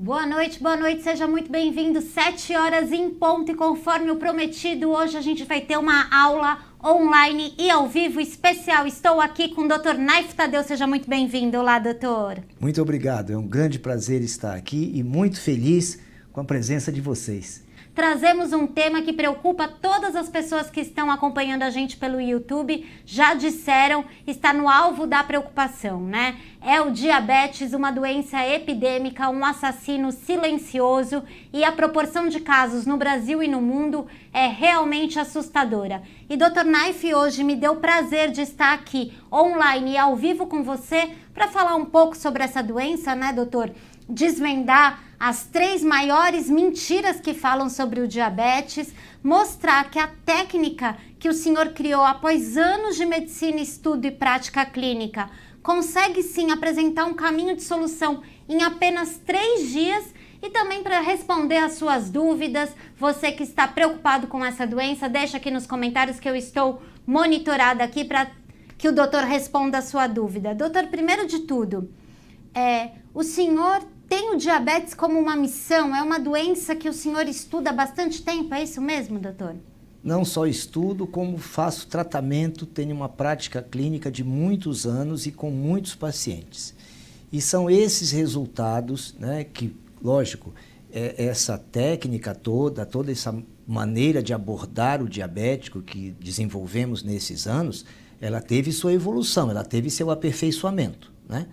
Boa noite, seja muito bem-vindo. 7 horas em ponto e conforme o prometido, hoje a gente vai ter uma aula online e ao vivo especial. Estou aqui com o Dr. Naif Tadeu, seja muito bem-vindo. Olá, doutor. Muito obrigado, é um grande prazer estar aqui e muito feliz com a presença de vocês. Trazemos um tema que preocupa todas as pessoas que estão acompanhando a gente pelo YouTube, já disseram, está no alvo da preocupação, né? É o diabetes, uma doença epidêmica, um assassino silencioso e a proporção de casos no Brasil e no mundo é realmente assustadora. E Dr. Naif hoje me deu o prazer de estar aqui online e ao vivo com você para falar um pouco sobre essa doença, né, doutor? Desvendar as 3 maiores mentiras que falam sobre o diabetes, mostrar que a técnica que o senhor criou após anos de medicina, estudo e prática clínica consegue sim apresentar um caminho de solução em apenas 3 dias e também para responder às suas dúvidas. Você que está preocupado com essa doença, deixa aqui nos comentários que eu estou monitorada aqui para que o doutor responda a sua dúvida. Doutor, primeiro de tudo, o senhor tem o diabetes como uma missão? É uma doença que o senhor estuda há bastante tempo, é isso mesmo, doutor? Não só estudo, como faço tratamento, tenho uma prática clínica de muitos anos e com muitos pacientes. E são esses resultados, né, que, lógico, essa técnica toda essa maneira de abordar o diabético que desenvolvemos nesses anos, ela teve sua evolução, ela teve seu aperfeiçoamento, né?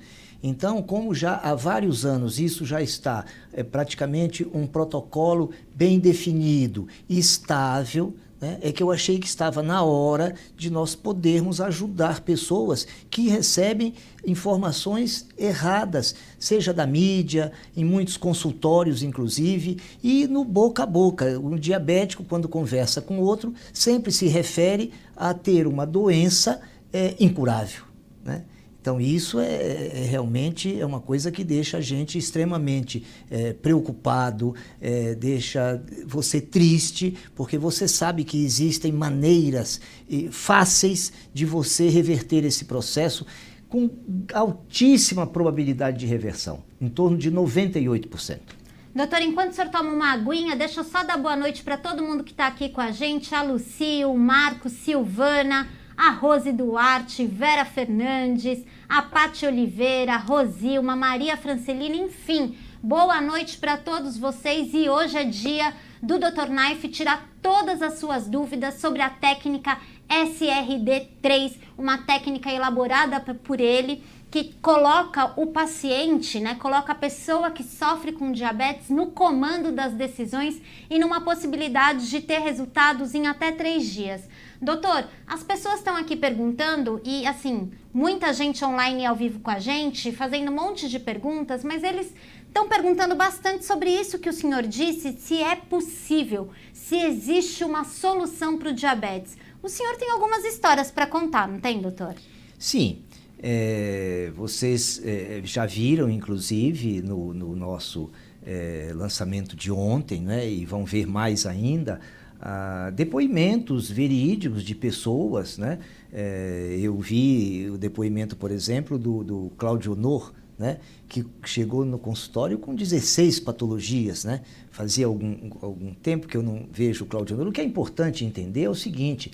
Então, como já há vários anos isso já está praticamente um protocolo bem definido e estável, né, é que eu achei que estava na hora de nós podermos ajudar pessoas que recebem informações erradas, seja da mídia, em muitos consultórios inclusive, e no boca a boca. O diabético, quando conversa com outro, sempre se refere a ter uma doença incurável, né? Então, isso realmente é uma coisa que deixa a gente extremamente preocupado, deixa você triste, porque você sabe que existem maneiras fáceis de você reverter esse processo com altíssima probabilidade de reversão, em torno de 98%. Doutor, enquanto o senhor toma uma aguinha, deixa eu só dar boa noite para todo mundo que está aqui com a gente, a Lucy, o Marco, Silvana, a Rose Duarte, Vera Fernandes, a Paty Oliveira, a Rosilma, Maria Francelina, enfim, boa noite para todos vocês e hoje é dia do Dr. Naif tirar todas as suas dúvidas sobre a técnica SRD3, uma técnica elaborada por ele que coloca o paciente, né, coloca a pessoa que sofre com diabetes no comando das decisões e numa possibilidade de ter resultados em até 3 dias. Doutor, as pessoas estão aqui perguntando e, assim, muita gente online e ao vivo com a gente, fazendo um monte de perguntas, mas eles estão perguntando bastante sobre isso que o senhor disse, se é possível, se existe uma solução para o diabetes. O senhor tem algumas histórias para contar, não tem, doutor? Sim. Vocês já viram, inclusive, no nosso lançamento de ontem, né, e vão ver mais ainda, depoimentos verídicos de pessoas, né? Eu vi o depoimento, por exemplo, do Cláudio Honor, né, que chegou no consultório com 16 patologias, né? Fazia algum tempo que eu não vejo o Cláudio Honor. O que é importante entender é o seguinte: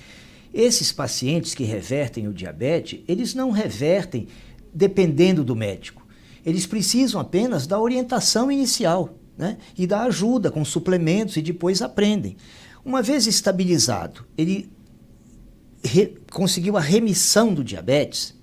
esses pacientes que revertem o diabetes, eles não revertem dependendo do médico. Eles precisam apenas da orientação inicial, né, e da ajuda com suplementos e depois aprendem. Uma vez estabilizado, ele conseguiu a remissão do diabetes,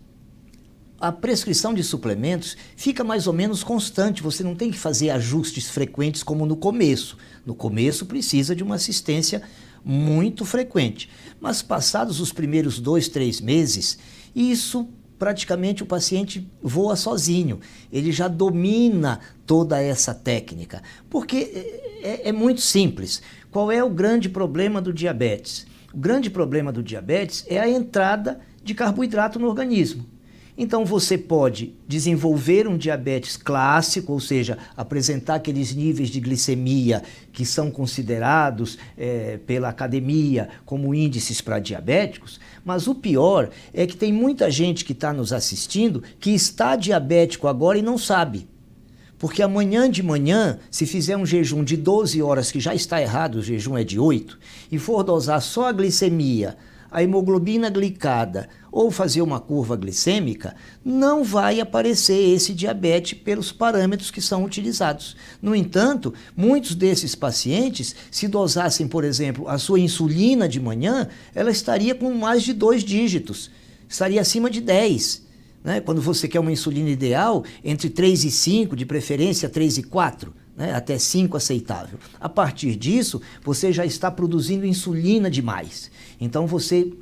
a prescrição de suplementos fica mais ou menos constante, você não tem que fazer ajustes frequentes como no começo. No começo precisa de uma assistência muito frequente, mas passados os primeiros 2, 3 meses, isso praticamente o paciente voa sozinho, ele já domina toda essa técnica, porque é muito simples. Qual é o grande problema do diabetes? O grande problema do diabetes é a entrada de carboidrato no organismo. Então você pode desenvolver um diabetes clássico, ou seja, apresentar aqueles níveis de glicemia que são considerados pela academia como índices para diabéticos, mas o pior é que tem muita gente que está nos assistindo que está diabético agora e não sabe. Porque amanhã de manhã, se fizer um jejum de 12 horas, que já está errado, o jejum é de 8, e for dosar só a glicemia, a hemoglobina glicada, ou fazer uma curva glicêmica, não vai aparecer esse diabetes pelos parâmetros que são utilizados. No entanto, muitos desses pacientes, se dosassem, por exemplo, a sua insulina de manhã, ela estaria com mais de 2 dígitos, estaria acima de 10. Né? Quando você quer uma insulina ideal, entre 3 e 5, de preferência 3 e 4, né? Até 5 aceitável. A partir disso, você já está produzindo insulina demais. Então você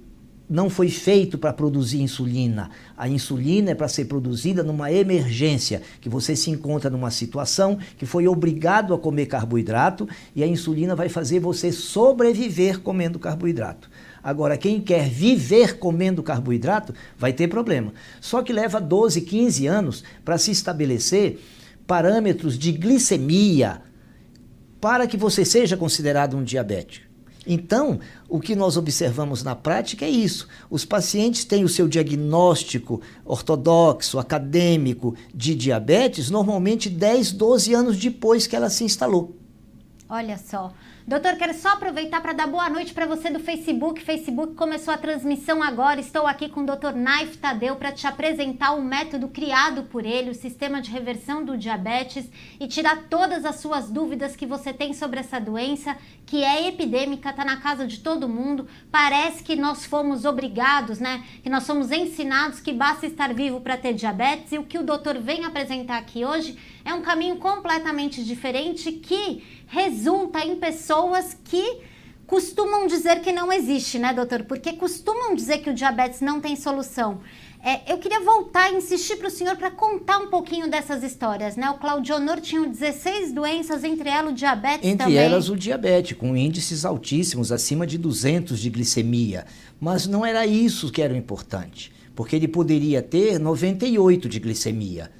não foi feito para produzir insulina. A insulina é para ser produzida numa emergência, que você se encontra numa situação que foi obrigado a comer carboidrato e a insulina vai fazer você sobreviver comendo carboidrato. Agora, quem quer viver comendo carboidrato vai ter problema. Só que leva 12, 15 anos para se estabelecer parâmetros de glicemia para que você seja considerado um diabético. Então, o que nós observamos na prática é isso. Os pacientes têm o seu diagnóstico ortodoxo, acadêmico de diabetes, normalmente 10, 12 anos depois que ela se instalou. Olha só. Doutor, quero só aproveitar para dar boa noite para você do Facebook. Facebook começou a transmissão agora. Estou aqui com o Dr. Naif Tadeu para te apresentar um método criado por ele, o sistema de reversão do diabetes, e tirar todas as suas dúvidas que você tem sobre essa doença, que é epidêmica, está na casa de todo mundo. Parece que nós fomos obrigados, né? Que nós somos ensinados que basta estar vivo para ter diabetes, e o que o doutor vem apresentar aqui hoje é um caminho completamente diferente que resulta em pessoas que costumam dizer que não existe, né, doutor? Porque costumam dizer que o diabetes não tem solução. Eu queria voltar e insistir para o senhor para contar um pouquinho dessas histórias, né? O Claudionor tinha 16 doenças, entre elas o diabetes também. Entre elas o diabetes, com índices altíssimos, acima de 200 de glicemia. Mas não era isso que era o importante, porque ele poderia ter 98 de glicemia,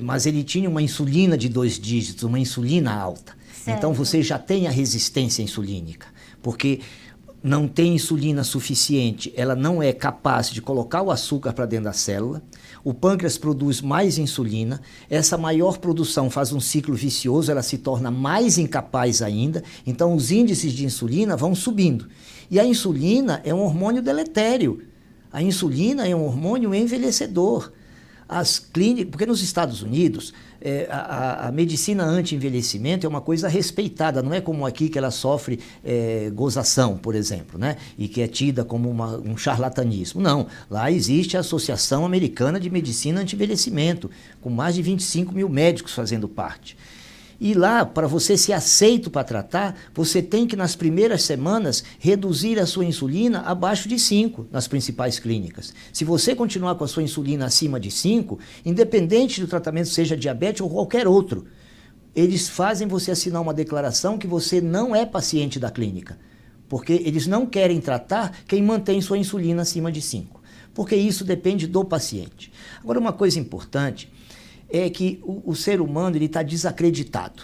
mas ele tinha uma insulina de 2 dígitos, uma insulina alta. Certo. Então você já tem a resistência insulínica, porque não tem insulina suficiente, ela não é capaz de colocar o açúcar para dentro da célula, o pâncreas produz mais insulina, essa maior produção faz um ciclo vicioso, ela se torna mais incapaz ainda, então os índices de insulina vão subindo. E a insulina é um hormônio deletério, a insulina é um hormônio envelhecedor. As clínicas, porque nos Estados Unidos, a medicina anti-envelhecimento é uma coisa respeitada, não é como aqui que ela sofre gozação, por exemplo, né? E que é tida como um charlatanismo. Não, lá existe a Associação Americana de Medicina Anti-Envelhecimento, com mais de 25 mil médicos fazendo parte. E lá, para você ser aceito para tratar, você tem que, nas primeiras semanas, reduzir a sua insulina abaixo de 5 nas principais clínicas. Se você continuar com a sua insulina acima de 5, independente do tratamento seja diabetes ou qualquer outro, eles fazem você assinar uma declaração que você não é paciente da clínica, porque eles não querem tratar quem mantém sua insulina acima de 5, porque isso depende do paciente. Agora, uma coisa importante é que o ser humano está desacreditado.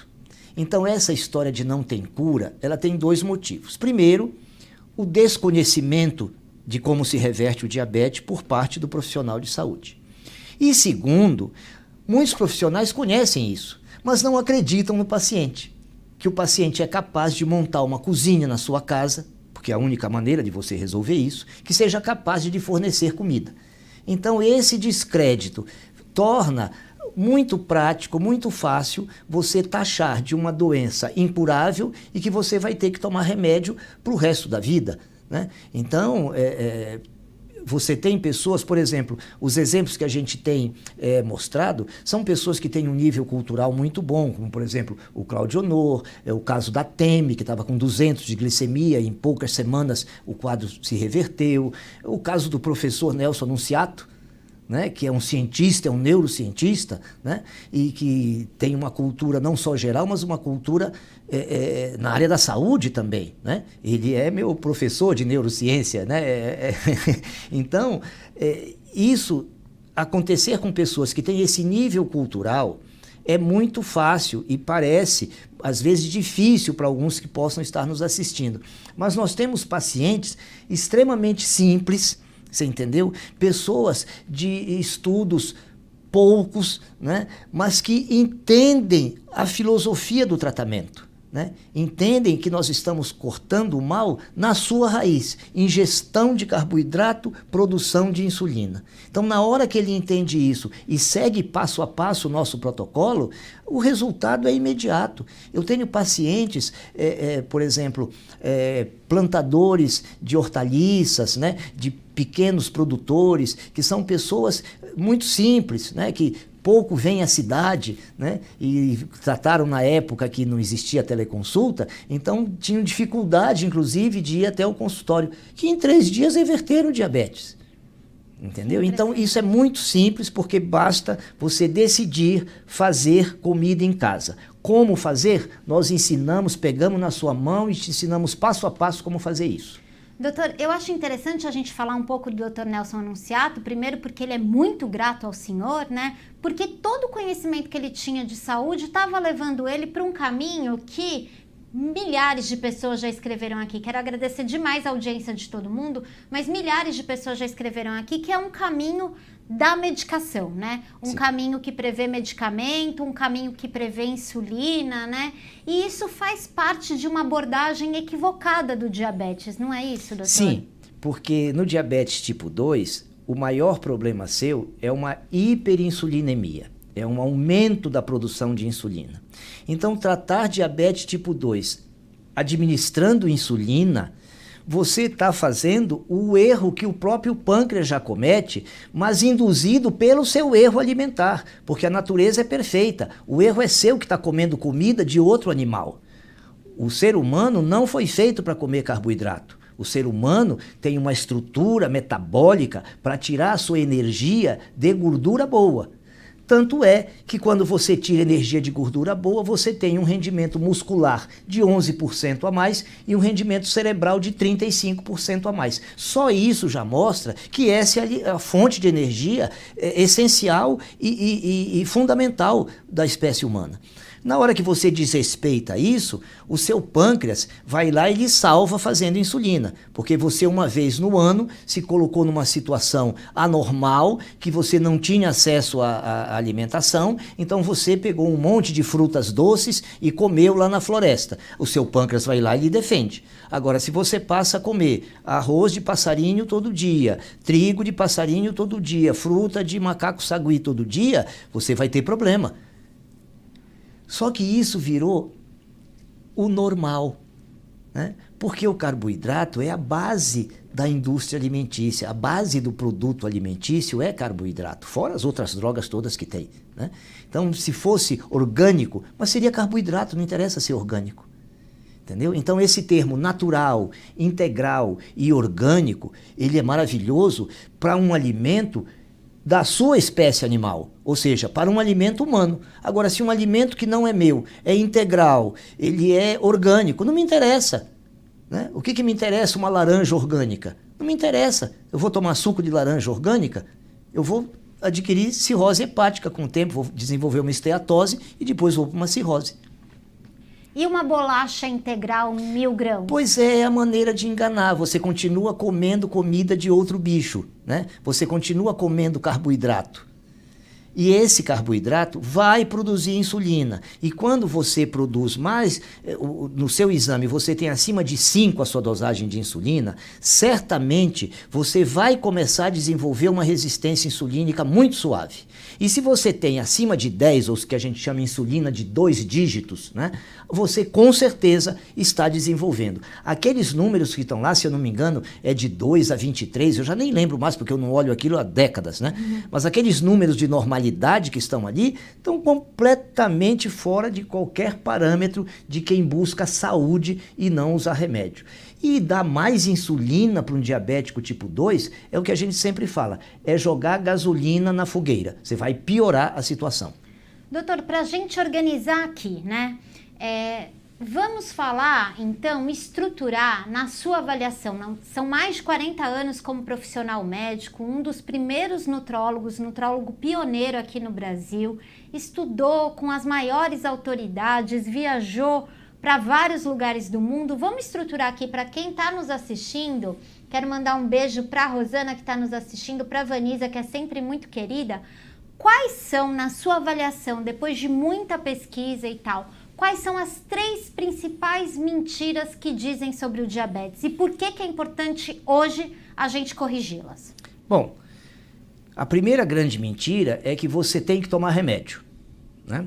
Então, essa história de não tem cura, ela tem 2 motivos. Primeiro, o desconhecimento de como se reverte o diabetes por parte do profissional de saúde. E segundo, muitos profissionais conhecem isso, mas não acreditam no paciente, que o paciente é capaz de montar uma cozinha na sua casa, porque é a única maneira de você resolver isso, que seja capaz de lhe fornecer comida. Então, esse descrédito torna muito prático, muito fácil você taxar de uma doença incurável e que você vai ter que tomar remédio para o resto da vida, né? Então, você tem pessoas, por exemplo, os exemplos que a gente tem mostrado são pessoas que têm um nível cultural muito bom, como, por exemplo, o Claudionor, o caso da Temi, que estava com 200 de glicemia, e em poucas semanas o quadro se reverteu, o caso do professor Nelson Anunciato, né, que é um cientista, é um neurocientista, né, e que tem uma cultura não só geral, mas uma cultura na área da saúde também, né? Ele é meu professor de neurociência, né? Então, isso acontecer com pessoas que têm esse nível cultural é muito fácil e parece, às vezes, difícil para alguns que possam estar nos assistindo. Mas nós temos pacientes extremamente simples, você entendeu? Pessoas de estudos poucos, né, mas que entendem a filosofia do tratamento. Né? Entendem que nós estamos cortando o mal na sua raiz, ingestão de carboidrato, produção de insulina. Então, na hora que ele entende isso e segue passo a passo o nosso protocolo, o resultado é imediato. Eu tenho pacientes, por exemplo, plantadores de hortaliças, né? De pequenos produtores, que são pessoas muito simples, né? Que pouco vêm à cidade, né? E trataram na época que não existia teleconsulta, então tinham dificuldade, inclusive, de ir até o consultório, que em 3 dias reverteram o diabetes. Entendeu? Então, isso é muito simples, porque basta você decidir fazer comida em casa. Como fazer? Nós ensinamos, pegamos na sua mão e te ensinamos passo a passo como fazer isso. Doutor, eu acho interessante a gente falar um pouco do Dr. Nelson Annunziato, primeiro porque ele é muito grato ao senhor, né? Porque todo o conhecimento que ele tinha de saúde estava levando ele para um caminho que milhares de pessoas já escreveram aqui. Quero agradecer demais a audiência de todo mundo, mas milhares de pessoas já escreveram aqui que é um caminho da medicação, né? Um Sim. caminho que prevê medicamento, um caminho que prevê insulina, né? E isso faz parte de uma abordagem equivocada do diabetes, não é isso, doutor? Sim, porque no diabetes tipo 2, o maior problema seu é uma hiperinsulinemia, é um aumento da produção de insulina. Então, tratar diabetes tipo 2 administrando insulina, você está fazendo o erro que o próprio pâncreas já comete, mas induzido pelo seu erro alimentar, porque a natureza é perfeita. O erro é seu que está comendo comida de outro animal. O ser humano não foi feito para comer carboidrato. O ser humano tem uma estrutura metabólica para tirar a sua energia de gordura boa. Tanto é que quando você tira energia de gordura boa, você tem um rendimento muscular de 11% a mais e um rendimento cerebral de 35% a mais. Só isso já mostra que essa é a fonte de energia essencial e fundamental da espécie humana. Na hora que você desrespeita isso, o seu pâncreas vai lá e lhe salva fazendo insulina, porque você uma vez no ano se colocou numa situação anormal, que você não tinha acesso à alimentação, então você pegou um monte de frutas doces e comeu lá na floresta. O seu pâncreas vai lá e lhe defende. Agora, se você passa a comer arroz de passarinho todo dia, trigo de passarinho todo dia, fruta de macaco sagui todo dia, você vai ter problema. Só que isso virou o normal, né? Porque o carboidrato é a base da indústria alimentícia, a base do produto alimentício é carboidrato, fora as outras drogas todas que tem, né? Então, se fosse orgânico, mas seria carboidrato, não interessa ser orgânico. Entendeu? Então, esse termo natural, integral e orgânico, ele é maravilhoso para um alimento da sua espécie animal, ou seja, para um alimento humano. Agora, se um alimento que não é meu, é integral, ele é orgânico, não me interessa. Né? O que me interessa uma laranja orgânica? Não me interessa. Eu vou tomar suco de laranja orgânica, eu vou adquirir cirrose hepática com o tempo, vou desenvolver uma esteatose e depois vou para uma cirrose. E uma bolacha integral 1000 gramas? Pois é a maneira de enganar. Você continua comendo comida de outro bicho, né? Você continua comendo carboidrato. E esse carboidrato vai produzir insulina. E quando você produz mais, no seu exame você tem acima de 5 a sua dosagem de insulina, certamente você vai começar a desenvolver uma resistência insulínica muito suave. E se você tem acima de 10, ou o que a gente chama de insulina de 2 dígitos, né, você com certeza está desenvolvendo. Aqueles números que estão lá, se eu não me engano, é de 2 a 23, eu já nem lembro mais porque eu não olho aquilo há décadas, né? Mas aqueles números de normalidade que estão ali estão completamente fora de qualquer parâmetro de quem busca saúde e não usar remédio. E dar mais insulina para um diabético tipo 2 é o que a gente sempre fala, é jogar gasolina na fogueira. Você vai piorar a situação. Doutor, para a gente organizar aqui, né? Vamos falar, então, estruturar na sua avaliação. São mais de 40 anos como profissional médico, um dos primeiros nutrólogos, nutrólogo pioneiro aqui no Brasil, estudou com as maiores autoridades, viajou para vários lugares do mundo. Vamos estruturar aqui para quem está nos assistindo. Quero mandar um beijo para a Rosana, que está nos assistindo, para a Vanisa, que é sempre muito querida. quais são, na sua avaliação, depois de muita pesquisa e tal, quais são as 3 principais mentiras que dizem sobre o diabetes e por que é importante hoje a gente corrigi-las? Bom, a primeira grande mentira é que você tem que tomar remédio, né?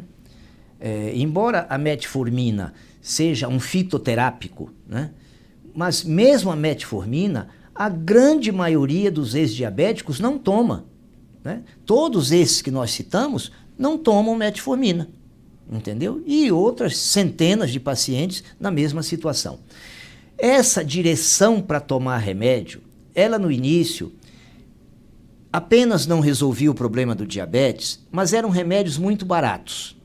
Embora a metformina seja um fitoterápico, né? Mas mesmo a metformina, a grande maioria dos ex-diabéticos não toma, né? Todos esses que nós citamos não tomam metformina, entendeu? E outras centenas de pacientes na mesma situação. Essa direção para tomar remédio, ela no início apenas não resolvia o problema do diabetes, mas eram remédios muito baratos.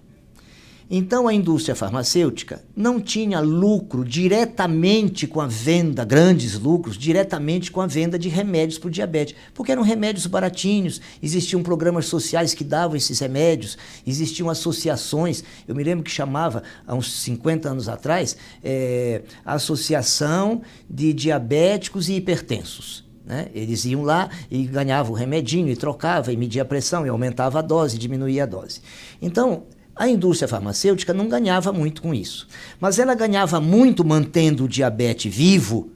Então a indústria farmacêutica não tinha lucro diretamente com a venda, grandes lucros, diretamente com a venda de remédios para o diabetes, porque eram remédios baratinhos, existiam programas sociais que davam esses remédios, existiam associações, eu me lembro que chamava, há uns 50 anos atrás, a Associação de Diabéticos e Hipertensos. Né? Eles iam lá e ganhavam o remedinho, e trocavam, e media a pressão, e aumentava a dose, diminuía a dose. Então, a indústria farmacêutica não ganhava muito com isso. Mas ela ganhava muito mantendo o diabetes vivo,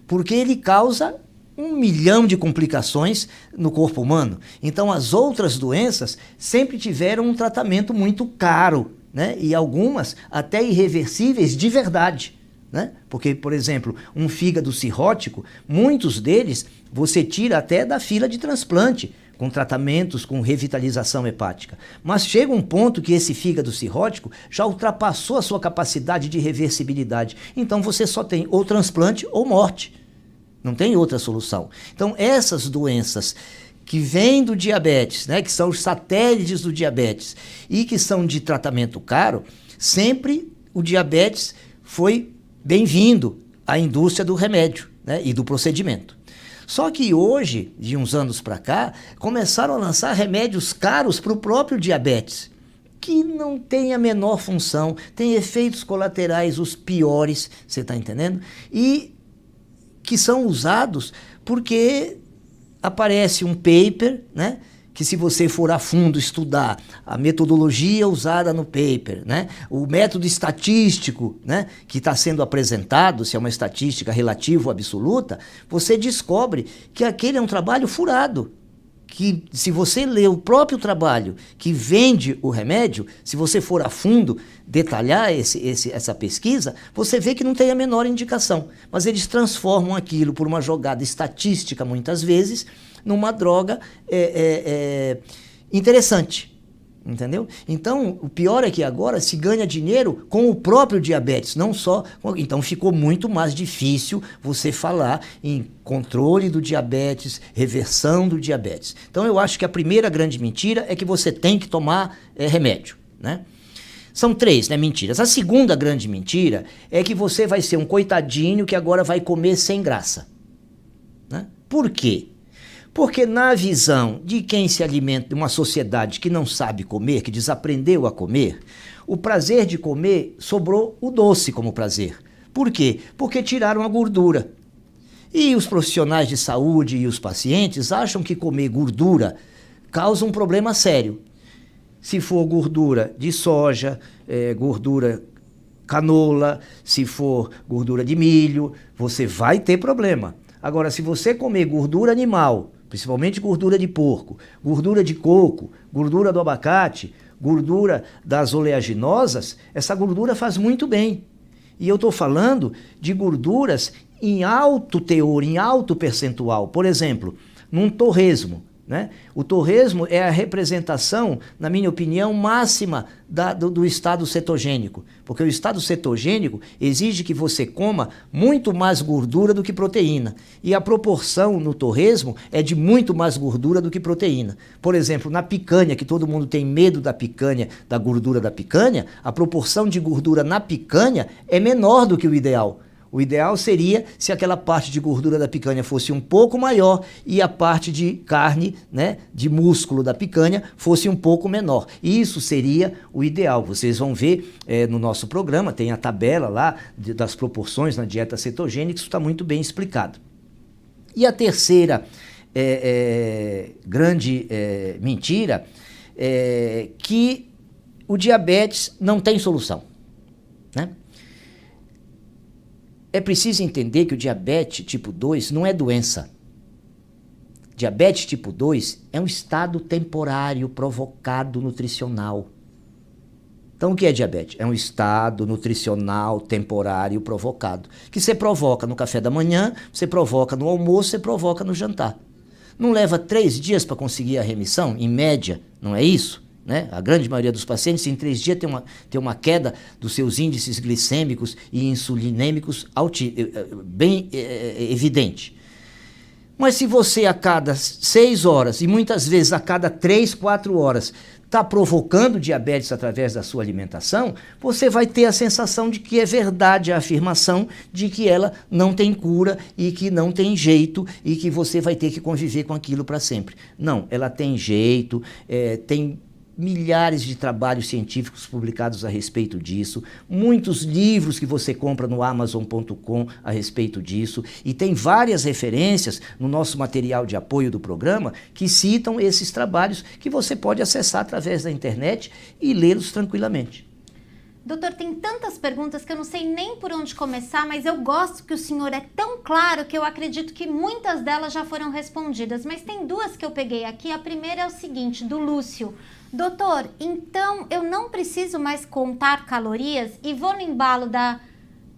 porque ele causa 1 milhão de complicações no corpo humano. Então, as outras doenças sempre tiveram um tratamento muito caro, né? E algumas até irreversíveis de verdade. Né? Porque, por exemplo, um fígado cirrótico, muitos deles você tira até da fila de transplante, com tratamentos, com revitalização hepática. Mas chega um ponto que esse fígado cirrótico já ultrapassou a sua capacidade de reversibilidade. Então você só tem ou transplante ou morte. Não tem outra solução. Então essas doenças que vêm do diabetes, né, que são os satélites do diabetes e que são de tratamento caro, sempre o diabetes foi bem-vindo à indústria do remédio, né, e do procedimento. Só que hoje, de uns anos para cá, começaram a lançar remédios caros para o próprio diabetes, que não tem a menor função, tem efeitos colaterais os piores, você está entendendo? E que são usados porque aparece um paper, né? Que se você for a fundo estudar a metodologia usada no paper, né, o método estatístico, né, que está sendo apresentado, se é uma estatística relativa ou absoluta, você descobre que aquele é um trabalho furado. Que se você ler o próprio trabalho que vende o remédio, se você for a fundo detalhar essa pesquisa, você vê que não tem a menor indicação. Mas eles transformam aquilo por uma jogada estatística, muitas vezes, numa droga interessante. Entendeu? Então, o pior é que agora se ganha dinheiro com o próprio diabetes, não só... Então, ficou muito mais difícil você falar em controle do diabetes, reversão do diabetes. Então, eu acho que a primeira grande mentira é que você tem que tomar remédio, né? São 3, né, mentiras. A segunda grande mentira é que você vai ser um coitadinho que agora vai comer sem graça, né? Por quê? Porque na visão de quem se alimenta de uma sociedade que não sabe comer, que desaprendeu a comer, o prazer de comer sobrou o doce como prazer. Por quê? Porque tiraram a gordura. E os profissionais de saúde e os pacientes acham que comer gordura causa um problema sério. Se for gordura de soja, gordura canola, se for gordura de milho, você vai ter problema. Agora, se você comer gordura animal, principalmente gordura de porco, gordura de coco, gordura do abacate, gordura das oleaginosas, essa gordura faz muito bem. E eu estou falando de gorduras em alto teor, em alto percentual. Por exemplo, num torresmo, né? O torresmo é a representação, na minha opinião, máxima do estado cetogênico, porque o estado cetogênico exige que você coma muito mais gordura do que proteína, e a proporção no torresmo é de muito mais gordura do que proteína. Por exemplo, na picanha, que todo mundo tem medo da picanha, da gordura da picanha, a proporção de gordura na picanha é menor do que o ideal. O ideal seria se aquela parte de gordura da picanha fosse um pouco maior e a parte de carne, né, de músculo da picanha fosse um pouco menor. Isso seria o ideal. Vocês vão ver no nosso programa, tem a tabela lá das proporções na dieta cetogênica, isso está muito bem explicado. E a terceira grande mentira que o diabetes não tem solução, né? É preciso entender que o diabetes tipo 2 não é doença. Diabetes tipo 2 é um estado temporário provocado nutricional. Então, o que é diabetes? É um estado nutricional temporário provocado, que você provoca no café da manhã, você provoca no almoço, você provoca no jantar. Não leva 3 dias para conseguir a remissão, em média, não é isso? Né? A grande maioria dos pacientes, em 3 dias, tem uma queda dos seus índices glicêmicos e insulinêmicos bem evidente. Mas se você a cada 6 horas, e muitas vezes a cada 3, 4 horas, está provocando diabetes através da sua alimentação, você vai ter a sensação de que é verdade a afirmação de que ela não tem cura e que não tem jeito e que você vai ter que conviver com aquilo para sempre. Não, ela tem jeito, tem milhares de trabalhos científicos publicados a respeito disso, muitos livros que você compra no Amazon.com a respeito disso, e tem várias referências no nosso material de apoio do programa que citam esses trabalhos que você pode acessar através da internet e lê-los tranquilamente. Doutor, tem tantas perguntas que eu não sei nem por onde começar, mas eu gosto que o senhor é tão claro que eu acredito que muitas delas já foram respondidas, mas tem 2 que eu peguei aqui. A primeira é o seguinte, do Lúcio. Doutor, então eu não preciso mais contar calorias e vou no embalo da...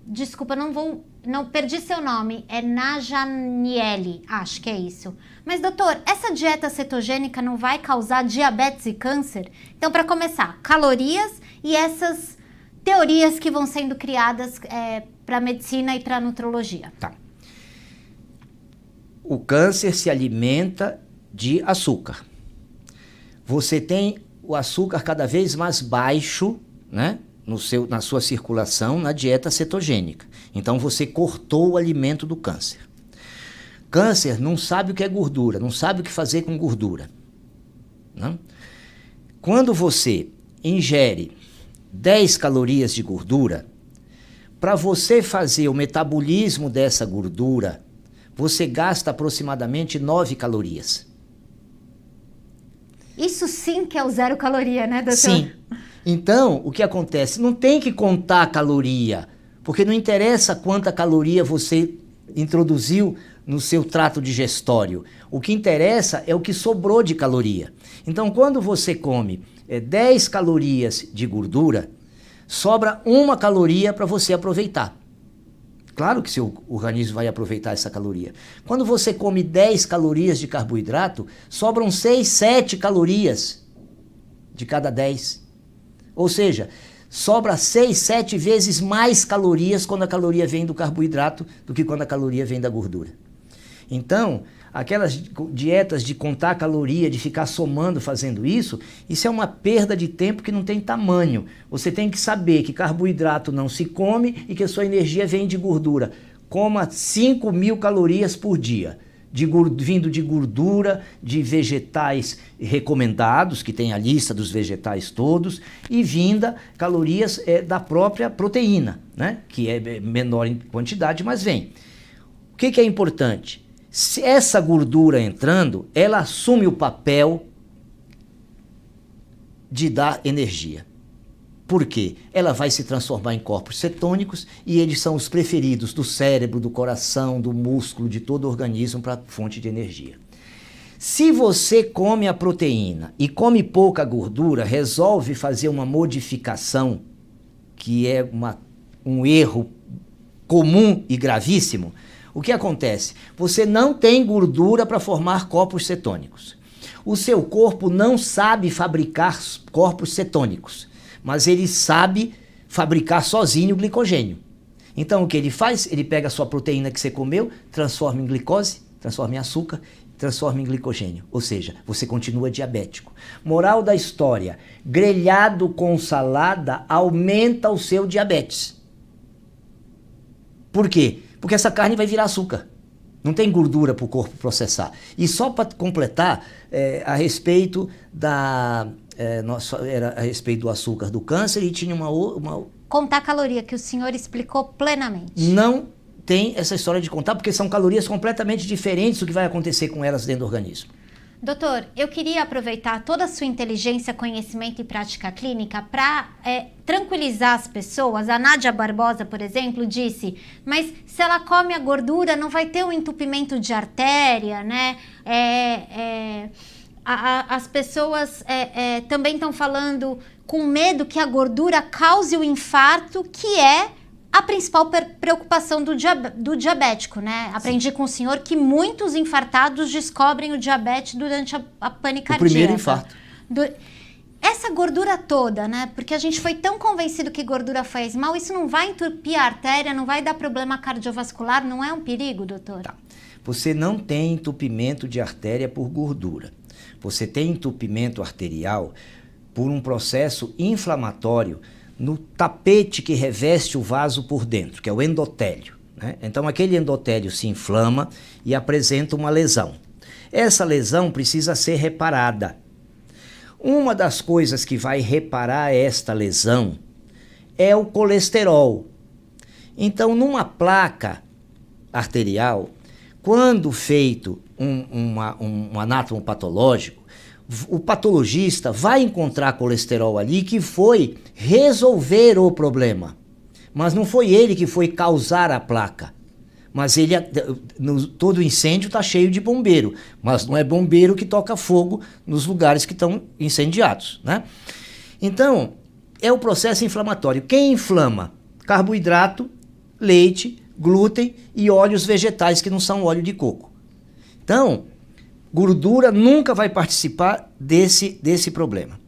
Desculpa, não perdi seu nome, é Najaniele, acho que é isso. Mas doutor, essa dieta cetogênica não vai causar diabetes e câncer? Então, para começar, calorias e essas teorias que vão sendo criadas para a medicina e para a nutrologia. Tá. O câncer se alimenta de açúcar. Você tem o açúcar cada vez mais baixo, né, na sua circulação, na dieta cetogênica. Então você cortou o alimento do câncer. Câncer não sabe o que é gordura, não sabe o que fazer com gordura. Não? Quando você ingere 10 calorias de gordura, para você fazer o metabolismo dessa gordura, você gasta aproximadamente 9 calorias. Isso sim que é o 0 caloria, né, doutor? Sim. Então, o que acontece? Não tem que contar a caloria, porque não interessa quanta caloria você introduziu no seu trato digestório. O que interessa é o que sobrou de caloria. Então, quando você come 10 calorias de gordura, sobra 1 caloria para você aproveitar. Claro que seu organismo vai aproveitar essa caloria. Quando você come 10 calorias de carboidrato, sobram 6, 7 calorias de cada 10. Ou seja, sobra 6, 7 vezes mais calorias quando a caloria vem do carboidrato do que quando a caloria vem da gordura. Então, aquelas dietas de contar caloria, de ficar somando fazendo isso é uma perda de tempo que não tem tamanho. Você tem que saber que carboidrato não se come e que a sua energia vem de gordura. Coma 5.000 calorias por dia, vindo de gordura, de vegetais recomendados, que tem a lista dos vegetais todos, e vinda calorias da própria proteína, né? Que é menor em quantidade, mas vem. O que é importante? Se essa gordura entrando, ela assume o papel de dar energia. Por quê? Ela vai se transformar em corpos cetônicos e eles são os preferidos do cérebro, do coração, do músculo, de todo o organismo para fonte de energia. Se você come a proteína e come pouca gordura, resolve fazer uma modificação, que é um erro comum e gravíssimo, o que acontece? Você não tem gordura para formar corpos cetônicos. O seu corpo não sabe fabricar corpos cetônicos, mas ele sabe fabricar sozinho o glicogênio. Então o que ele faz? Ele pega a sua proteína que você comeu, transforma em glicose, transforma em açúcar, transforma em glicogênio. Ou seja, você continua diabético. Moral da história: grelhado com salada aumenta o seu diabetes. Por quê? Porque essa carne vai virar açúcar. Não tem gordura para o corpo processar. E só para completar, a respeito era a respeito do açúcar do câncer, e tinha uma... Contar caloria, que o senhor explicou plenamente. Não tem essa história de contar, porque são calorias completamente diferentes do que vai acontecer com elas dentro do organismo. Doutor, eu queria aproveitar toda a sua inteligência, conhecimento e prática clínica para tranquilizar as pessoas. A Nádia Barbosa, por exemplo, disse, mas se ela come a gordura não vai ter um entupimento de artéria, né? As pessoas também estão falando com medo que a gordura cause o infarto, que é a principal preocupação do diabético, né? Aprendi com o senhor que muitos infartados descobrem o diabetes durante a pane cardíaca. O primeiro infarto. Essa gordura toda, né? Porque a gente foi tão convencido que gordura faz mal, isso não vai entupir a artéria, não vai dar problema cardiovascular, não é um perigo, doutor? Tá. Você não tem entupimento de artéria por gordura. Você tem entupimento arterial por um processo inflamatório no tapete que reveste o vaso por dentro, que é o endotélio, né? Então, aquele endotélio se inflama e apresenta uma lesão. Essa lesão precisa ser reparada. Uma das coisas que vai reparar esta lesão é o colesterol. Então, numa placa arterial, quando feito um anátomo patológico, o patologista vai encontrar colesterol ali que foi resolver o problema. Mas não foi ele que foi causar a placa. Mas todo incêndio está cheio de bombeiro. Mas não é bombeiro que toca fogo nos lugares que estão incendiados, né? Então, é o processo inflamatório. Quem inflama? Carboidrato, leite, glúten e óleos vegetais que não são óleo de coco. Então, gordura nunca vai participar desse problema.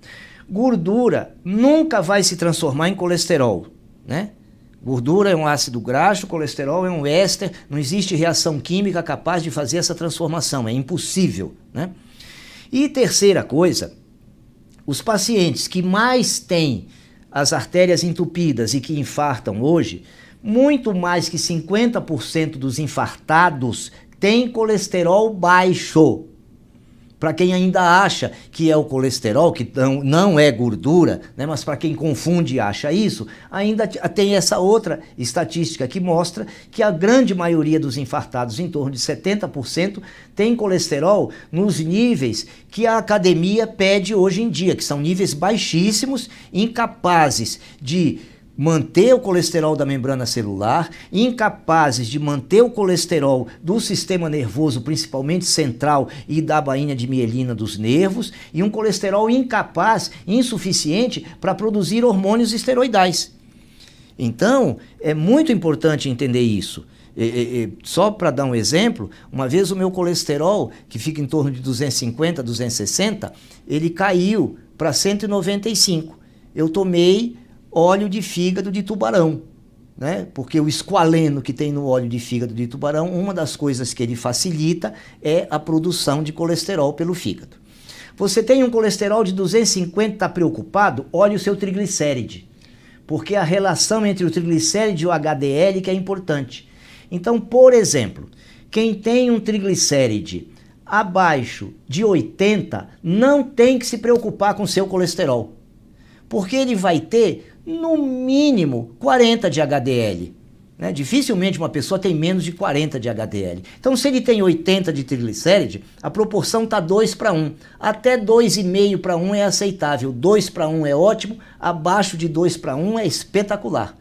Gordura nunca vai se transformar em colesterol, né? Gordura é um ácido graxo, colesterol é um éster, não existe reação química capaz de fazer essa transformação, é impossível, né? E terceira coisa, os pacientes que mais têm as artérias entupidas e que infartam hoje, muito mais que 50% dos infartados têm colesterol baixo. Para quem ainda acha que é o colesterol, que não é gordura, né? Mas para quem confunde e acha isso, ainda tem essa outra estatística que mostra que a grande maioria dos infartados, em torno de 70%, tem colesterol nos níveis que a academia pede hoje em dia, que são níveis baixíssimos, incapazes de manter o colesterol da membrana celular, incapazes de manter o colesterol do sistema nervoso, principalmente central, e da bainha de mielina dos nervos, e um colesterol incapaz, insuficiente para produzir hormônios esteroidais. Então, é muito importante entender isso. Só para dar um exemplo, uma vez o meu colesterol, que fica em torno de 250, 260, ele caiu para 195. Eu tomei óleo de fígado de tubarão, né? Porque o esqualeno que tem no óleo de fígado de tubarão, uma das coisas que ele facilita é a produção de colesterol pelo fígado. Você tem um colesterol de 250, está preocupado? Olhe o seu triglicéride, porque a relação entre o triglicéride e o HDL que é importante. Então, por exemplo, quem tem um triglicéride abaixo de 80 não tem que se preocupar com seu colesterol, porque ele vai ter no mínimo 40 de HDL, né? Dificilmente uma pessoa tem menos de 40 de HDL. Então, se ele tem 80 de triglicéride, a proporção está 2:1. Até 2,5:1 é aceitável. 2:1 é ótimo, abaixo de 2:1 é espetacular.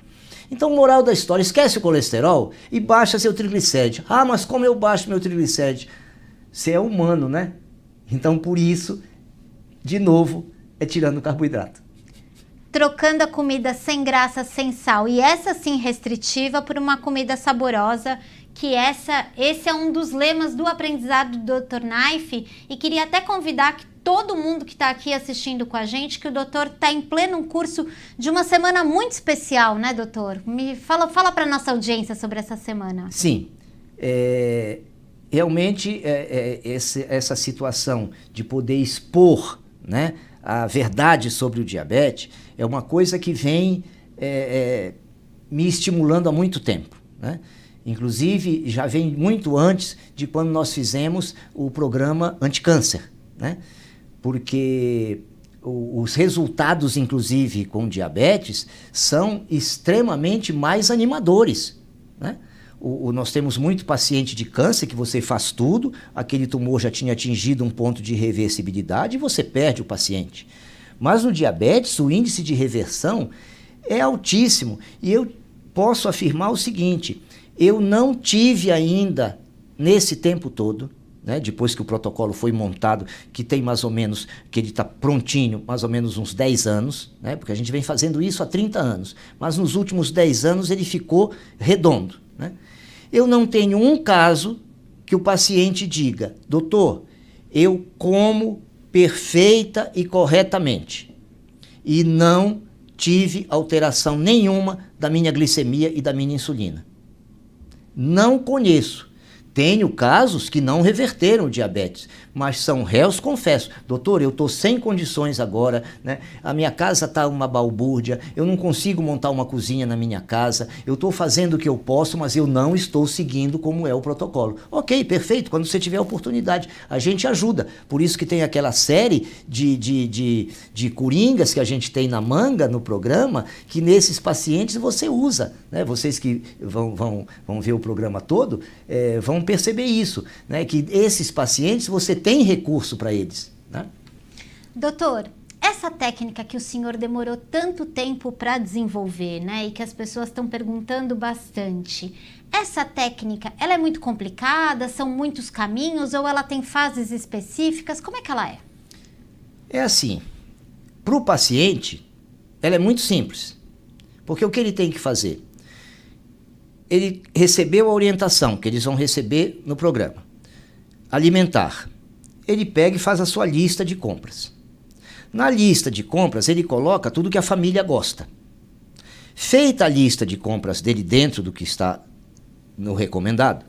Então, moral da história, esquece o colesterol e baixa seu triglicéride. Ah, mas como eu baixo meu triglicéride? Você é humano, né? Então, por isso, de novo, é tirando o carboidrato. Trocando a comida sem graça, sem sal, e essa sim restritiva, por uma comida saborosa, que esse é um dos lemas do aprendizado do Dr. Knife, e queria até convidar que todo mundo que está aqui assistindo com a gente, que o doutor está em pleno curso de uma semana muito especial, né, doutor? Fala para nossa audiência sobre essa semana. Sim, realmente essa situação de poder expor, né, a verdade sobre o diabetes é uma coisa que vem me estimulando há muito tempo, né? Inclusive, já vem muito antes de quando nós fizemos o programa anticâncer, né? Porque os resultados, inclusive, com diabetes, são extremamente mais animadores, né? Nós temos muito paciente de câncer que você faz tudo, aquele tumor já tinha atingido um ponto de reversibilidade e você perde o paciente. Mas no diabetes, o índice de reversão é altíssimo. E eu posso afirmar o seguinte, eu não tive ainda, nesse tempo todo, né, depois que o protocolo foi montado, que tem mais ou menos, que ele está prontinho, mais ou menos uns 10 anos, né, porque a gente vem fazendo isso há 30 anos, mas nos últimos 10 anos ele ficou redondo. Né? Eu não tenho um caso que o paciente diga, doutor, eu como perfeita e corretamente e não tive alteração nenhuma da minha glicemia e da minha insulina. Não conheço. Tenho casos que não reverteram o diabetes, mas são réus, confesso. Doutor, eu estou sem condições agora, né? A minha casa está uma balbúrdia, eu não consigo montar uma cozinha na minha casa, eu estou fazendo o que eu posso, mas eu não estou seguindo como é o protocolo. Ok, perfeito, quando você tiver oportunidade, a gente ajuda. Por isso que tem aquela série de coringas que a gente tem na manga, no programa, que nesses pacientes você usa. Né? Vocês que vão ver o programa todo, vão perceber isso, né? Que esses pacientes você tem recurso para eles. Né? Doutor, essa técnica que o senhor demorou tanto tempo para desenvolver, né, e que as pessoas estão perguntando bastante, essa técnica, ela é muito complicada, são muitos caminhos ou ela tem fases específicas? Como é que ela é? É assim, para o paciente, ela é muito simples, porque o que ele tem que fazer? Ele recebeu a orientação que eles vão receber no programa. Alimentar. Ele pega e faz a sua lista de compras. Na lista de compras, ele coloca tudo que a família gosta. Feita a lista de compras dele dentro do que está no recomendado,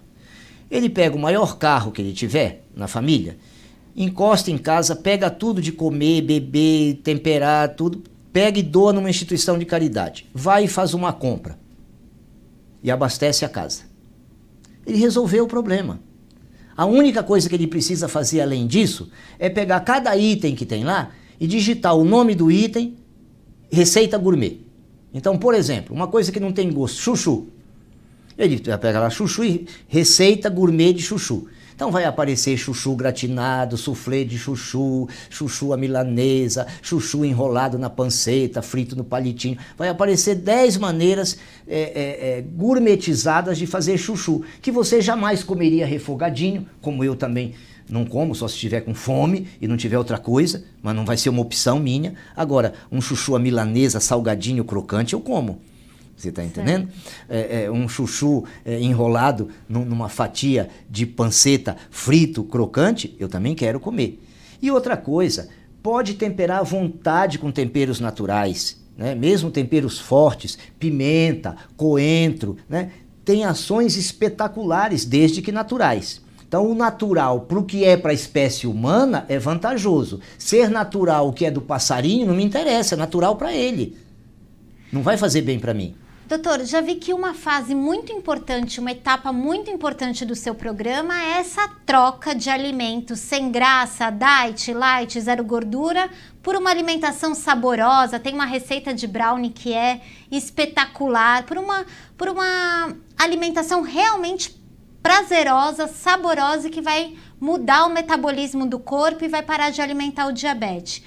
ele pega o maior carro que ele tiver na família, encosta em casa, pega tudo de comer, beber, temperar, tudo, pega e doa numa instituição de caridade. Vai e faz uma compra. E abastece a casa. Ele resolveu o problema. A única coisa que ele precisa fazer além disso é pegar cada item que tem lá e digitar o nome do item, receita gourmet. Então, por exemplo, uma coisa que não tem gosto, chuchu. Ele pega lá chuchu e receita gourmet de chuchu. Então vai aparecer chuchu gratinado, soufflé de chuchu, chuchu à milanesa, chuchu enrolado na panceta, frito no palitinho. Vai aparecer 10 maneiras gourmetizadas de fazer chuchu, que você jamais comeria refogadinho, como eu também não como, só se estiver com fome e não tiver outra coisa, mas não vai ser uma opção minha. Agora, um chuchu à milanesa, salgadinho, crocante, eu como. Você está entendendo? Um chuchu enrolado numa fatia de panceta frito, crocante, eu também quero comer. E outra coisa, pode temperar à vontade com temperos naturais, né? Mesmo temperos fortes, pimenta, coentro, né? Tem ações espetaculares, desde que naturais. Então, o natural para o que é para a espécie humana é vantajoso. Ser natural o que é do passarinho não me interessa, é natural para ele. Não vai fazer bem para mim. Doutor, já vi que uma fase muito importante, uma etapa muito importante do seu programa é essa troca de alimentos sem graça, diet, light, zero gordura, por uma alimentação saborosa. Tem uma receita de brownie que é espetacular, por uma alimentação realmente prazerosa, saborosa e que vai mudar o metabolismo do corpo e vai parar de alimentar o diabetes.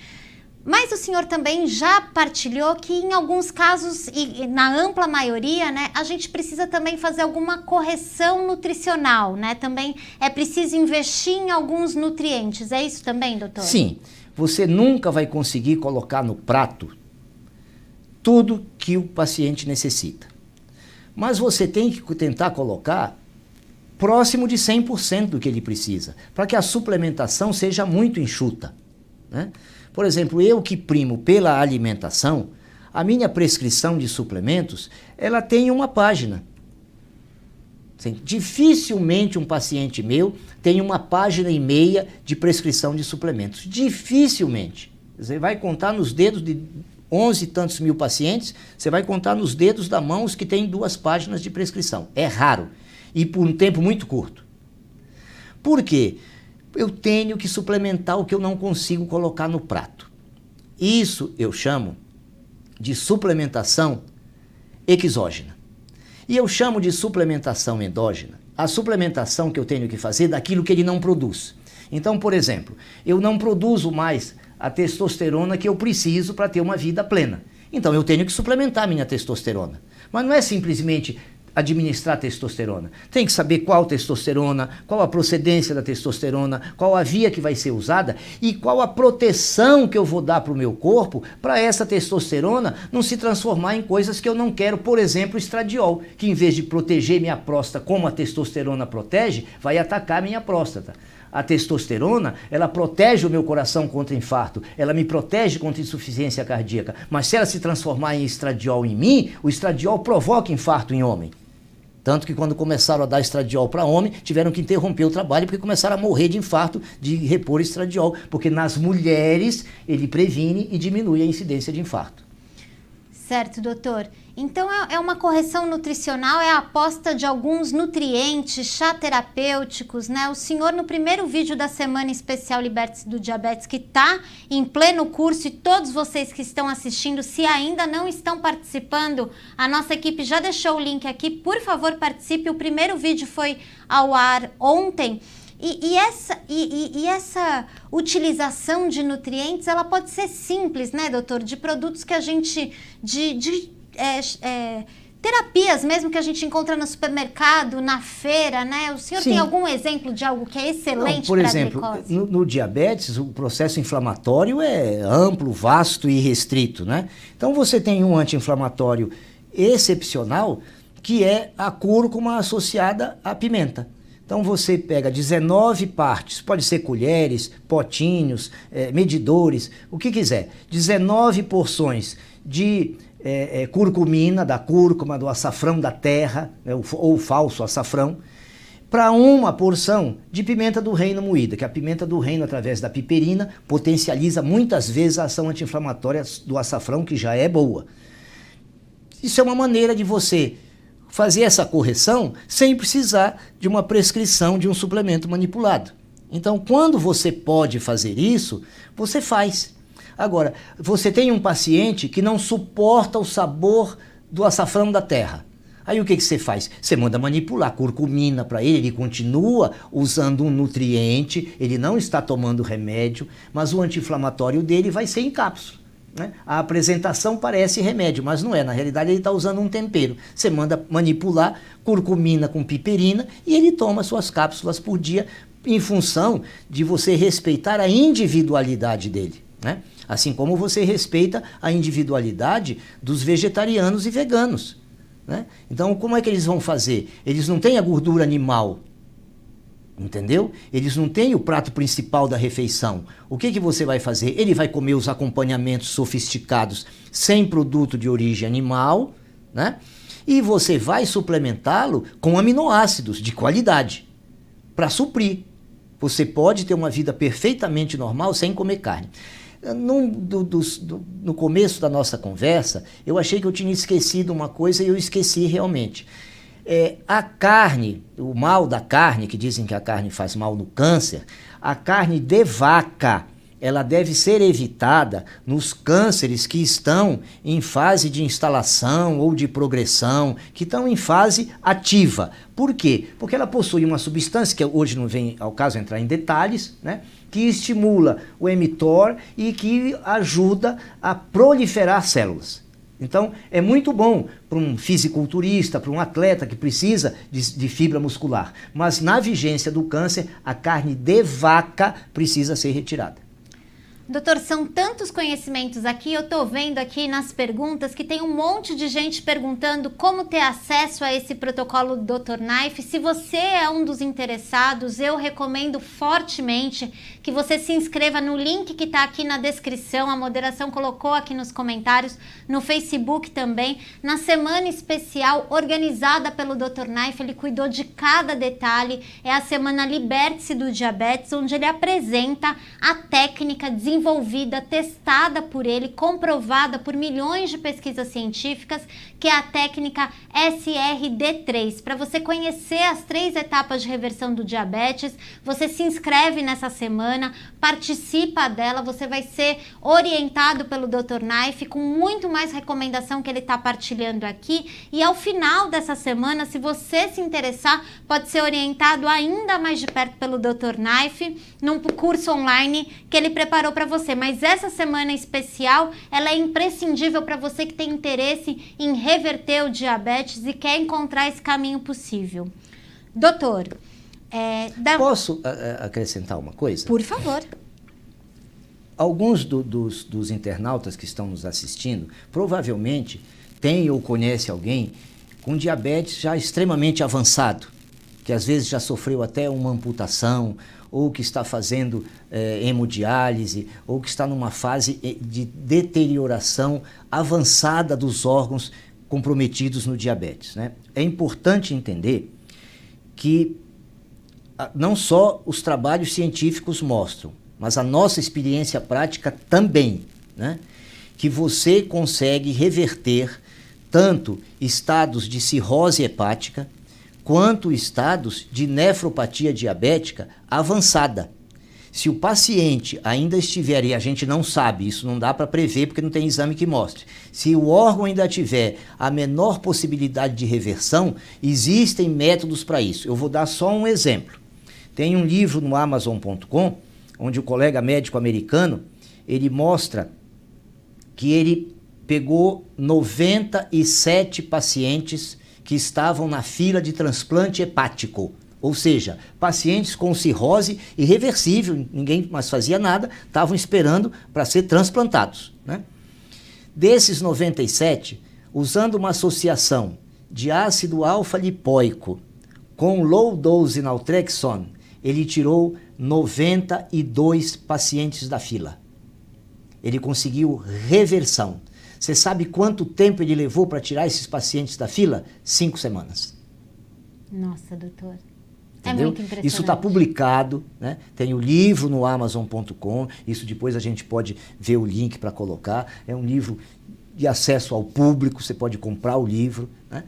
Mas o senhor também já partilhou que em alguns casos, e na ampla maioria, né, a gente precisa também fazer alguma correção nutricional, né? Também é preciso investir em alguns nutrientes. É isso também, doutor? Sim. Você nunca vai conseguir colocar no prato tudo que o paciente necessita. Mas você tem que tentar colocar próximo de 100% do que ele precisa, para que a suplementação seja muito enxuta, né? Por exemplo, eu que primo pela alimentação, a minha prescrição de suplementos, ela tem uma página. Dificilmente um paciente meu tem 1,5 páginas de prescrição de suplementos. Dificilmente. Você vai contar nos dedos de 11 e tantos mil pacientes, você vai contar nos dedos da mão os que têm 2 páginas de prescrição. É raro. E por um tempo muito curto. Por quê? Eu tenho que suplementar o que eu não consigo colocar no prato. Isso eu chamo de suplementação exógena. E eu chamo de suplementação endógena a suplementação que eu tenho que fazer daquilo que ele não produz. Então, por exemplo, eu não produzo mais a testosterona que eu preciso para ter uma vida plena. Então eu tenho que suplementar a minha testosterona. Mas não é simplesmente administrar testosterona. Tem que saber qual testosterona, qual a procedência da testosterona, qual a via que vai ser usada e qual a proteção que eu vou dar para o meu corpo para essa testosterona não se transformar em coisas que eu não quero. Por exemplo, o estradiol, que em vez de proteger minha próstata como a testosterona protege, vai atacar minha próstata. A testosterona, ela protege o meu coração contra infarto, ela me protege contra insuficiência cardíaca, mas se ela se transformar em estradiol em mim, o estradiol provoca infarto em homem. Tanto que quando começaram a dar estradiol para homem, tiveram que interromper o trabalho porque começaram a morrer de infarto de repor estradiol, porque nas mulheres ele previne e diminui a incidência de infarto. Certo, doutor. Então é uma correção nutricional, é a aposta de alguns nutrientes, chá terapêuticos, né? O senhor no primeiro vídeo da Semana Especial Liberte-se do Diabetes, que está em pleno curso, e todos vocês que estão assistindo, se ainda não estão participando, a nossa equipe já deixou o link aqui, por favor participe, o primeiro vídeo foi ao ar ontem. E essa utilização de nutrientes, ela pode ser simples, né, doutor? De produtos que a gente... terapias mesmo que a gente encontra no supermercado, na feira, né? O senhor tem algum exemplo de algo que é excelente para a glicose? Por exemplo, no diabetes, o processo inflamatório é amplo, vasto e restrito, né? Então você tem um anti-inflamatório excepcional, que é a cúrcuma associada à pimenta. Então você pega 19 partes, pode ser colheres, potinhos, medidores, o que quiser. 19 porções de curcumina, da cúrcuma, do açafrão da terra, ou falso açafrão, para uma porção de pimenta do reino moída, que a pimenta do reino, através da piperina, potencializa muitas vezes a ação anti-inflamatória do açafrão, que já é boa. Isso é uma maneira de você fazer essa correção sem precisar de uma prescrição de um suplemento manipulado. Então, quando você pode fazer isso, você faz. Agora, você tem um paciente que não suporta o sabor do açafrão da terra. Aí o que você faz? Você manda manipular curcumina para ele continua usando um nutriente, ele não está tomando remédio, mas o anti-inflamatório dele vai ser em cápsula. Né? A apresentação parece remédio, mas não é. Na realidade, ele está usando um tempero. Você manda manipular curcumina com piperina e ele toma suas cápsulas por dia em função de você respeitar a individualidade dele. Né? Assim como você respeita a individualidade dos vegetarianos e veganos. Né? Então, como é que eles vão fazer? Eles não têm a gordura animal. Entendeu? Eles não têm o prato principal da refeição. O que você vai fazer? Ele vai comer os acompanhamentos sofisticados sem produto de origem animal, né? E você vai suplementá-lo com aminoácidos de qualidade para suprir. Você pode ter uma vida perfeitamente normal sem comer carne. No começo da nossa conversa, eu achei que eu tinha esquecido uma coisa e eu esqueci realmente. A carne, o mal da carne, que dizem que a carne faz mal no câncer, a carne de vaca, ela deve ser evitada nos cânceres que estão em fase de instalação ou de progressão, que estão em fase ativa. Por quê? Porque ela possui uma substância, que hoje não vem ao caso entrar em detalhes, né, que estimula o mTOR e que ajuda a proliferar células. Então, é muito bom para um fisiculturista, para um atleta que precisa de fibra muscular. Mas na vigência do câncer, a carne de vaca precisa ser retirada. Doutor, são tantos conhecimentos aqui, eu tô vendo aqui nas perguntas que tem um monte de gente perguntando como ter acesso a esse protocolo do Dr. Knife. Se você é um dos interessados, eu recomendo fortemente que você se inscreva no link que tá aqui na descrição, a moderação colocou aqui nos comentários, no Facebook também, na semana especial organizada pelo Dr. Knife, ele cuidou de cada detalhe, é a semana Liberte-se do Diabetes, onde ele apresenta a técnica desenvolvida desenvolvida, testada por ele, comprovada por milhões de pesquisas científicas, que é a técnica SRD3. Para você conhecer as 3 etapas de reversão do diabetes, você se inscreve nessa semana, participa dela, você vai ser orientado pelo Dr. Naif com muito mais recomendação que ele está partilhando aqui, e ao final dessa semana, se você se interessar, pode ser orientado ainda mais de perto pelo Dr. Naif num curso online que ele preparou para você. Mas essa semana especial, ela é imprescindível para você que tem interesse em reverter o diabetes e quer encontrar esse caminho possível. Doutor, posso acrescentar uma coisa? Por favor. Alguns dos internautas que estão nos assistindo provavelmente tem ou conhece alguém com diabetes já extremamente avançado, que às vezes já sofreu até uma amputação, ou que está fazendo hemodiálise, ou que está numa fase de deterioração avançada dos órgãos comprometidos no diabetes, né? É importante entender que não só os trabalhos científicos mostram, mas a nossa experiência prática também, né? Que você consegue reverter tanto estados de cirrose hepática, quanto estados de nefropatia diabética avançada. Se o paciente ainda estiver, e a gente não sabe, isso não dá para prever porque não tem exame que mostre, se o órgão ainda tiver a menor possibilidade de reversão, existem métodos para isso. Eu vou dar só um exemplo. Tem um livro no Amazon.com, onde o colega médico americano, ele mostra que ele pegou 97 pacientes que estavam na fila de transplante hepático, ou seja, pacientes com cirrose irreversível, ninguém mais fazia nada, estavam esperando para ser transplantados, né? Desses 97, usando uma associação de ácido alfa-lipóico com low dose naltrexone, ele tirou 92 pacientes da fila. Ele conseguiu reversão. Você sabe quanto tempo ele levou para tirar esses pacientes da fila? 5 semanas. Nossa, doutor. Entendeu? É muito impressionante. Isso está publicado, né? Tem o livro no Amazon.com, isso depois a gente pode ver o link para colocar. É um livro de acesso ao público, você pode comprar o livro, né?